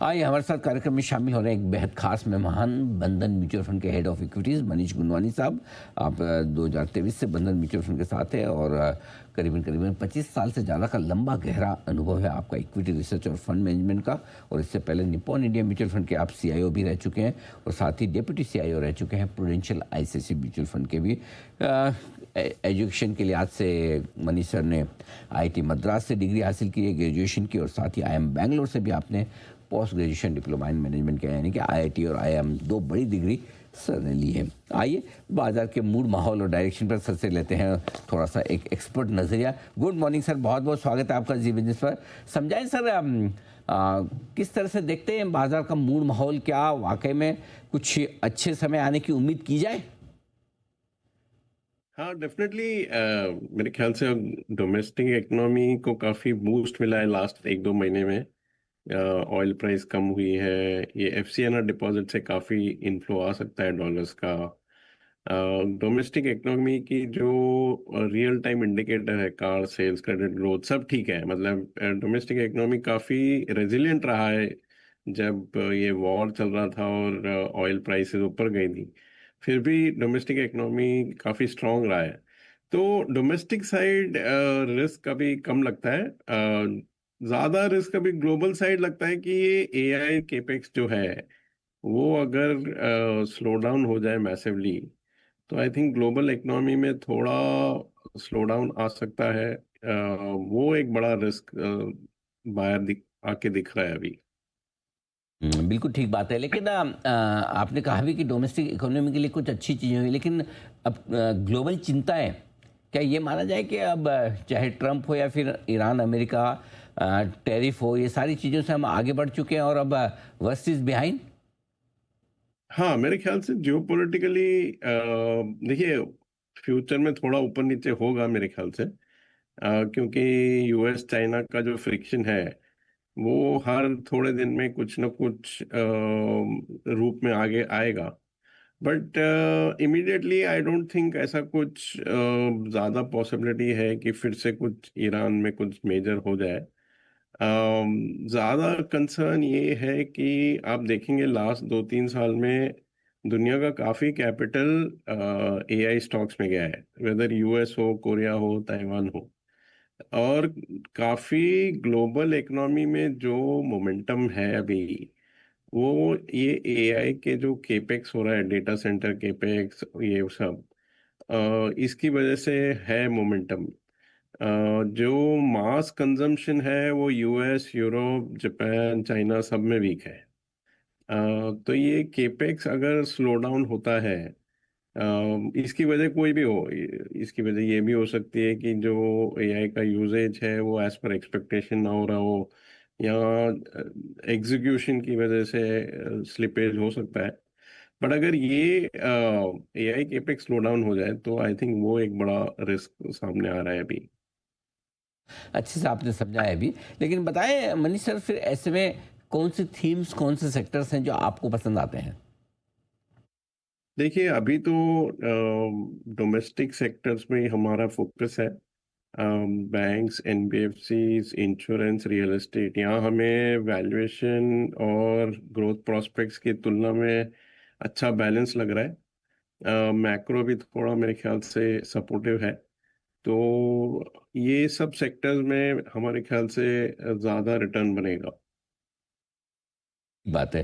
आइए हमारे साथ कार्यक्रम में शामिल हो रहे हैं एक बेहद खास मेहमान, बंधन म्यूचुअल फंड के हेड ऑफ इक्विटीज़ मनीष गुनवानी साहब। आप 2023 से बंधन म्यूचुअल फंड के साथ हैं और करीबन करीबन 25 साल से ज़्यादा का लंबा गहरा अनुभव है आपका इक्विटी रिसर्च और फंड मैनेजमेंट का। और इससे पहले निप्पॉन इंडिया म्यूचुअल फंड के आप सीईओ भी रह चुके हैं और साथ ही डेप्यूटी सीईओ रह चुके हैं प्रूडेंशियल आईसीआईसीआई म्यूचुअल फंड के भी। एजुकेशन के लिहाज से मनीष सर ने आईआईटी मद्रास से डिग्री हासिल की है, ग्रेजुएशन की, और साथ ही आईएम बैंगलोर से भी आपने post graduation diploma in management के, यानी कि आईआईटी और आईएम दो बड़ी डिग्री सर ने ली है। आइए बाजार के मूड, माहौल और डायरेक्शन पर सर से लेते हैं थोड़ा सा एक एक्सपर्ट नज़रिया। गुड मॉर्निंग सर, बहुत बहुत स्वागत है आपका जी बिजनेस पर। समझाएं सर, किस तरह से देखते हैं बाजार का मूड माहौल, क्या वाकई में कुछ अच्छे समय आने की उम्मीद की जाए? हाँ, डेफिनेटली। मेरे ख्याल से अब डोमेस्टिक इकोनॉमी को काफ़ी बूस्ट मिला है लास्ट एक दो महीने में। ऑयल प्राइस कम हुई है, ये एफसीआईआर डिपॉजिट से काफ़ी इनफ्लो आ सकता है डॉलर्स का। डोमेस्टिक इकोनॉमी की जो रियल टाइम इंडिकेटर है, कार सेल्स, क्रेडिट ग्रोथ, सब ठीक है। मतलब डोमेस्टिक इकोनॉमी काफ़ी रेजिलियंट रहा है जब ये वॉर चल रहा था और ऑयल प्राइसेस ऊपर गई थी। फिर भी डोमेस्टिक इकोनॉमी काफ़ी स्ट्रांग रहा है। तो डोमेस्टिक साइड रिस्क अभी कम लगता है। ज़्यादा रिस्क अभी ग्लोबल साइड लगता है कि ये एआई केपेक्स जो है वो अगर स्लो डाउन हो जाए मैसिवली, तो आई थिंक ग्लोबल इकोनॉमी में थोड़ा स्लो डाउन आ सकता है। वो एक बड़ा रिस्क बाहर आके दिख रहा है अभी। बिल्कुल ठीक बात है, लेकिन आपने कहा भी कि डोमेस्टिक इकोनॉमी के लिए कुछ अच्छी चीज़ें हुई, लेकिन अब ग्लोबल चिंताएं, क्या ये माना जाए कि अब चाहे ट्रंप हो या फिर ईरान अमेरिका टैरिफ हो, ये सारी चीज़ों से हम आगे बढ़ चुके हैं और अब वर्स्ट इज बिहाइंड? हाँ, मेरे ख्याल से जियोपॉलिटिकली देखिए, फ्यूचर में थोड़ा ऊपर नीचे होगा मेरे ख्याल से। क्योंकि यूएस चाइना का जो फ्रिक्शन है वो हर थोड़े दिन में कुछ ना कुछ रूप में आगे आएगा। But immediately I don't think ऐसा कुछ ज़्यादा पॉसिबिलिटी है कि फिर से कुछ ईरान में कुछ मेजर हो जाए। ज़्यादा कंसर्न ये है कि आप देखेंगे लास्ट 2-3 साल में दुनिया का काफ़ी कैपिटल एआई स्टॉक्स में गया है, वेदर यूएस हो, कोरिया हो, ताइवान हो। और काफ़ी ग्लोबल इकोनॉमी में जो मोमेंटम है अभी, वो ये एआई के जो केपेक्स हो रहा है, डेटा सेंटर केपेक्स, ये सब इसकी वजह से है मोमेंटम। जो मास कंजम्पशन है वो यूएस, यूरोप, जापान, चाइना सब में वीक है। तो ये केपेक्स अगर स्लो डाउन होता है, इसकी वजह कोई भी हो, इसकी वजह ये भी हो सकती है कि जो एआई का यूजेज है वो एज पर एक्सपेक्टेशन ना हो रहा हो, या एग्जीक्यूशन की वजह से स्लिपेज हो सकता है। बट अगर ये एआई केपेक्स स्लो डाउन हो जाए तो आई थिंक वो एक बड़ा रिस्क सामने आ रहा है अभी। अच्छे से आपने समझाया भी, लेकिन बताएं मनीष सर, फिर ऐसे में कौन से थीम्स, कौन से सेक्टर्स हैं जो आपको पसंद आते हैं? देखिए, अभी तो डोमेस्टिक सेक्टर्स में हमारा फोकस है। Banks, NBFCs, insurance, real estate, यहाँ हमें वैल्यूएशन और ग्रोथ प्रोस्पेक्ट्स की तुलना में अच्छा बैलेंस लग रहा है। मैक्रो भी थोड़ा मेरे ख्याल से सपोर्टिव है। तो ये सब सेक्टर्स में हमारे ख्याल से ज़्यादा रिटर्न बनेगा। बात है।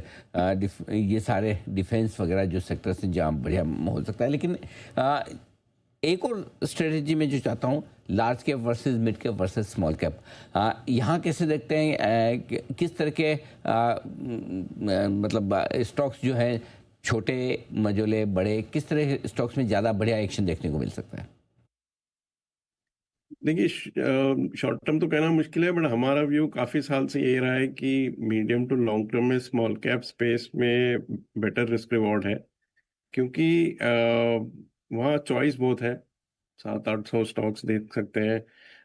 ये सारे डिफेंस वगैरह जो सेक्टर्स हैं जहाँ बढ़िया हो सकता है, लेकिन आ, एक और स्ट्रेटजी में जो चाहता हूँ, large cap versus mid cap versus small cap, यहाँ कैसे देखते हैं? किस तरह के मतलब स्टॉक्स जो हैं, छोटे मझोले बड़े, किस तरह के स्टॉक्स में ज़्यादा बढ़िया एक्शन देखने को मिल सकता है? देखिए, शॉर्ट टर्म तो कहना मुश्किल है, बट हमारा व्यू काफ़ी साल से ये रहा है कि मीडियम टू लॉन्ग टर्म में स्मॉल कैप स्पेस में बेटर रिस्क रिवॉर्ड है। क्योंकि वहाँ चॉइस बहुत है, 700-800 स्टॉक्स देख सकते हैं।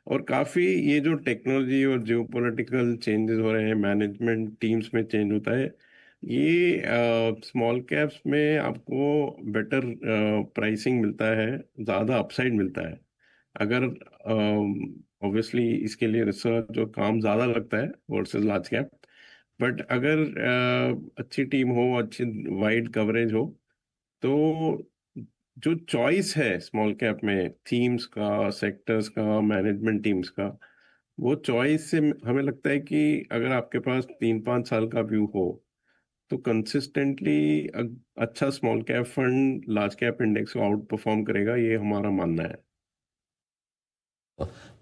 और काफ़ी ये जो टेक्नोलॉजी और जियो पोलिटिकल चेंजेस हो रहे हैं, मैनेजमेंट टीम्स में चेंज होता है, ये स्मॉल कैप्स में आपको बेटर प्राइसिंग मिलता है, ज़्यादा अपसाइड मिलता है। अगर ऑब्वियसली इसके लिए रिसर्च और काम ज़्यादा लगता है वर्सेस लार्ज कैप, बट अगर अच्छी टीम हो, अच्छी वाइड कवरेज हो, तो जो चॉइस है स्मॉल कैप में थीम्स का, सेक्टर्स का, मैनेजमेंट टीम्स का, वो चॉइस से हमें लगता है कि अगर आपके पास 3-5 साल का व्यू हो तो कंसिस्टेंटली अच्छा small cap fund large cap index को आउट परफॉर्म करेगा, ये हमारा मानना है।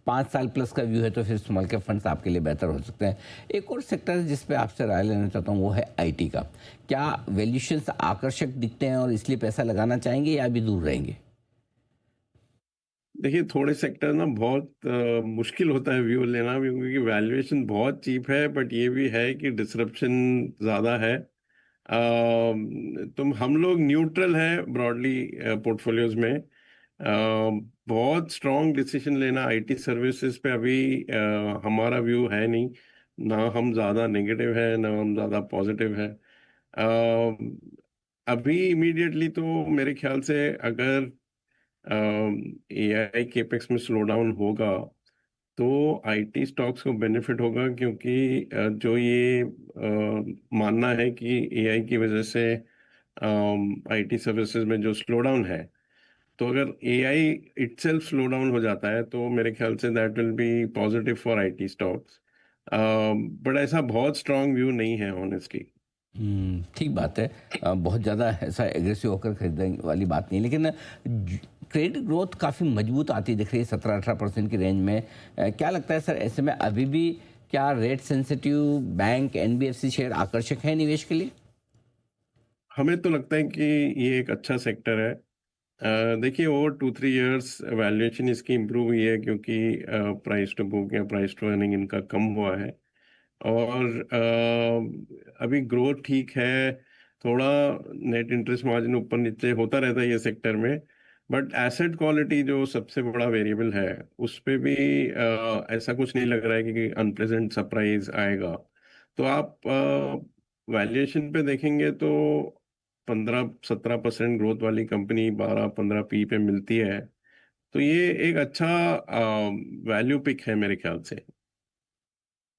5 साल प्लस का व्यू है तो फिर स्मॉल कैप फंड्स आपके लिए बेहतर हो सकते हैं। एक और सेक्टर है जिस पे आपसे राय लेना चाहता हूँ, वो है आईटी का। क्या वैल्यूएशंस आकर्षक दिखते हैं और इसलिए पैसा लगाना चाहेंगे या अभी दूर रहेंगे? देखिए, थोड़े सेक्टर ना बहुत मुश्किल होता है व्यू लेना भी, क्योंकि वैल्यूएशन बहुत चीप है, बट ये भी है कि डिसरप्शन ज़्यादा है। तुम हम लोग न्यूट्रल है ब्रॉडली पोर्टफोलियोज में। बहुत स्ट्रॉन्ग डिसीजन लेना आईटी सर्विसेज पे अभी हमारा व्यू है नहीं। ना हम ज़्यादा नेगेटिव है, ना हम ज़्यादा पॉजिटिव है। अभी इमीडिएटली तो मेरे ख्याल से अगर एआई केपेक्स में स्लो डाउन होगा तो आईटी स्टॉक्स को बेनिफिट होगा, क्योंकि जो ये मानना है कि एआई की वजह से आईटी सर्विसेज में जो स्लो डाउन है, तो अगर एआई इटसेल्फ स्लो डाउन हो जाता है तो मेरे ख्याल say that will be positive for IT stocks. But ऐसा बहुत स्ट्रांग व्यू नहीं है ऑनेस्टली। ठीक बात है। बहुत ज़्यादा ऐसा एग्रेसिव होकर खरीदने वाली बात नहीं, लेकिन क्रेडिट ग्रोथ काफ़ी मजबूत आती दिख रही है 17-18% की रेंज में। क्या लगता है सर, ऐसे में अभी भी क्या rate sensitive bank NBFC share आकर्षक है निवेश के लिए? हमें तो लगता है कि ये एक अच्छा सेक्टर है। देखिए, ओवर 2-3 इयर्स वैल्यूएशन इसकी इम्प्रूव हुई है, क्योंकि प्राइस टू बुक या प्राइस टू अर्निंग इनका कम हुआ है। और अभी ग्रोथ ठीक है। थोड़ा नेट इंटरेस्ट मार्जिन ऊपर नीचे होता रहता है ये सेक्टर में, बट एसेट क्वालिटी जो सबसे बड़ा वेरिएबल है उस पे भी ऐसा कुछ नहीं लग रहा है कि अनप्लेजेंट सरप्राइज आएगा। तो आप वैल्यूएशन पे देखेंगे तो 15-17% ग्रोथ वाली कंपनी 12-15 पी पे मिलती है, तो ये एक अच्छा वैल्यू पिक है मेरे ख्याल से।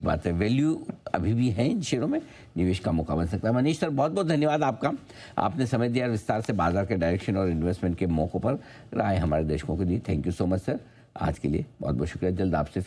बात है, वैल्यू अभी भी है इन शेयरों में, निवेश का मौका बन सकता है। मनीष सर, बहुत बहुत धन्यवाद आपका। आपने समय दिया और विस्तार से बाजार के डायरेक्शन और इन्वेस्टमेंट के मौकों पर राय हमारे दर्शकों को दी। Thank you so much sir. आज के लिए बहुत बहुत शुक्रिया। जल्द आपसे